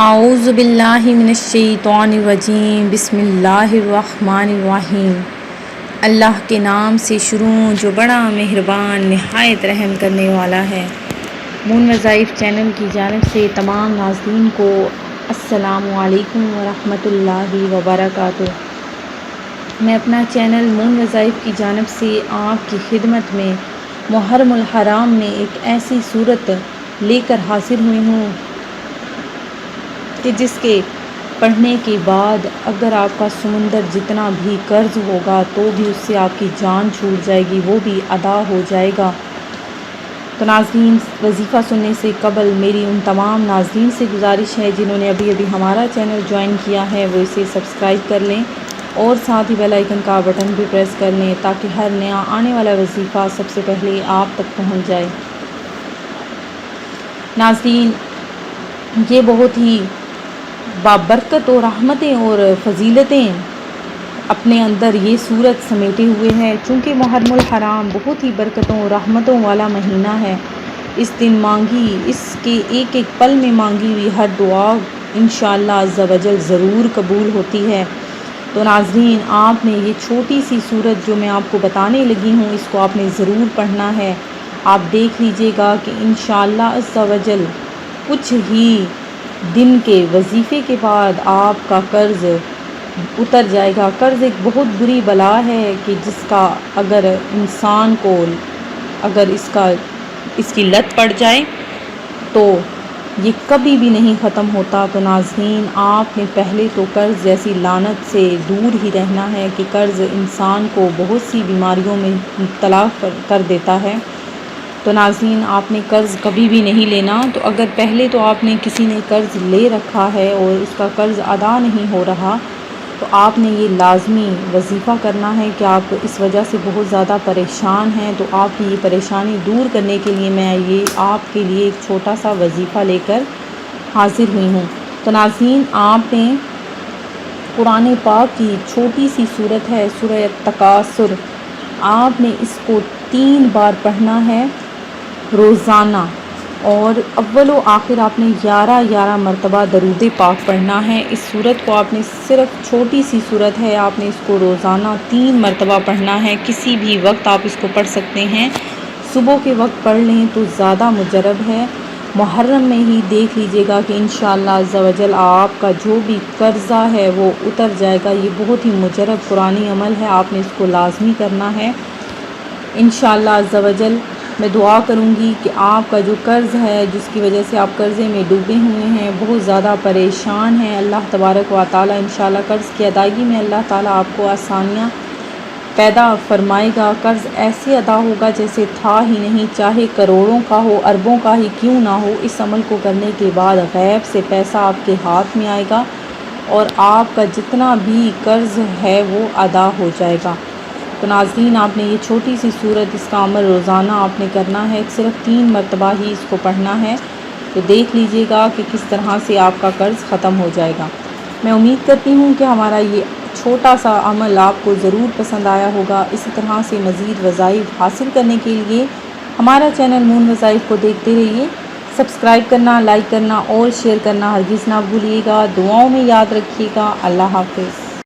اعوذ باللہ من الشیطان الرجیم، بسم اللہ الرحمن الرحیم۔ اللہ کے نام سے شروع جو بڑا مہربان نہایت رحم کرنے والا ہے۔ مون وظائف چینل کی جانب سے تمام ناظرین کو السلام علیکم ورحمۃ اللہ وبرکاتہ۔ میں اپنا چینل مون وظائف کی جانب سے آپ کی خدمت میں محرم الحرام میں ایک ایسی صورت لے کر حاضر ہوئی ہوں کہ جس کے پڑھنے کے بعد اگر آپ کا سمندر جتنا بھی قرض ہوگا تو بھی اس سے آپ کی جان چھوٹ جائے گی، وہ بھی ادا ہو جائے گا۔ تو ناظرین، وظیفہ سننے سے قبل میری ان تمام ناظرین سے گزارش ہے جنہوں نے ابھی ہمارا چینل جوائن کیا ہے وہ اسے سبسکرائب کر لیں اور ساتھ ہی بیل آئیکن کا بٹن بھی پریس کر لیں تاکہ ہر نیا آنے والا وظیفہ سب سے پہلے آپ تک پہنچ جائے۔ ناظرین، یہ بہت ہی بابرکت اور رحمتیں اور فضیلتیں اپنے اندر یہ صورت سمیٹے ہوئے ہے، چونکہ محرم الحرام بہت ہی برکتوں اور رحمتوں والا مہینہ ہے۔ اس دن اس کے ایک ایک پل میں مانگی ہوئی ہر دعا انشاءاللہ عز و جل ضرور قبول ہوتی ہے۔ تو ناظرین، آپ نے یہ چھوٹی سی صورت جو میں آپ کو بتانے لگی ہوں اس کو آپ نے ضرور پڑھنا ہے۔ آپ دیکھ لیجئے گا کہ انشاءاللہ عز و جل کچھ ہی دن کے وظیفے کے بعد آپ کا قرض اتر جائے گا۔ قرض ایک بہت بری بلا ہے کہ جس کا اگر انسان کو اس کی لت پڑ جائے تو یہ کبھی بھی نہیں ختم ہوتا۔ تو ناظرین، آپ نے پہلے تو قرض جیسی لعنت سے دور ہی رہنا ہے کہ قرض انسان کو بہت سی بیماریوں میں مبتلا کر دیتا ہے۔ تو ناظرین، آپ نے قرض کبھی بھی نہیں لینا۔ تو اگر پہلے تو آپ نے کسی نے قرض لے رکھا ہے اور اس کا قرض ادا نہیں ہو رہا تو آپ نے یہ لازمی وظیفہ کرنا ہے کہ آپ اس وجہ سے بہت زیادہ پریشان ہیں۔ تو آپ کی یہ پریشانی دور کرنے کے لیے میں یہ آپ کے لیے ایک چھوٹا سا وظیفہ لے کر حاضر ہوئی ہوں۔ تو ناظرین، آپ نے قرآن پاک کی چھوٹی سی صورت ہے سورہ التکاثر، آپ نے اس کو 3 بار پڑھنا ہے روزانہ، اور اول و آخر آپ نے 11 مرتبہ درود پاک پڑھنا ہے۔ اس صورت کو آپ نے صرف چھوٹی سی صورت ہے، آپ نے اس کو روزانہ 3 مرتبہ پڑھنا ہے۔ کسی بھی وقت آپ اس کو پڑھ سکتے ہیں، صبح کے وقت پڑھ لیں تو زیادہ مجرب ہے۔ محرم میں ہی دیکھ لیجئے گا کہ انشاءاللہ عز و جل آپ کا جو بھی قرضہ ہے وہ اتر جائے گا۔ یہ بہت ہی مجرب قرآنی عمل ہے، آپ نے اس کو لازمی کرنا ہے انشاءاللہ عز و جل۔ میں دعا کروں گی کہ آپ کا جو قرض ہے جس کی وجہ سے آپ قرضے میں ڈوبے ہوئے ہیں، بہت زیادہ پریشان ہیں، اللہ تبارک و تعالی انشاءاللہ قرض کی ادائیگی میں اللہ تعالی آپ کو آسانیاں پیدا فرمائے گا۔ قرض ایسے ادا ہوگا جیسے تھا ہی نہیں، چاہے کروڑوں کا ہو، اربوں کا ہی کیوں نہ ہو۔ اس عمل کو کرنے کے بعد غیب سے پیسہ آپ کے ہاتھ میں آئے گا اور آپ کا جتنا بھی قرض ہے وہ ادا ہو جائے گا۔ تو ناظرین، آپ نے یہ چھوٹی سی صورت، اس کا عمل روزانہ آپ نے کرنا ہے، صرف 3 مرتبہ ہی اس کو پڑھنا ہے۔ تو دیکھ لیجئے گا کہ کس طرح سے آپ کا قرض ختم ہو جائے گا۔ میں امید کرتی ہوں کہ ہمارا یہ چھوٹا سا عمل آپ کو ضرور پسند آیا ہوگا۔ اسی طرح سے مزید وظائف حاصل کرنے کے لیے ہمارا چینل مون وظائف کو دیکھتے رہیے۔ سبسکرائب کرنا، لائک کرنا اور شیئر کرنا ہرگز نہ بھولیے گا۔ دعاؤں میں یاد رکھیے گا۔ اللہ حافظ۔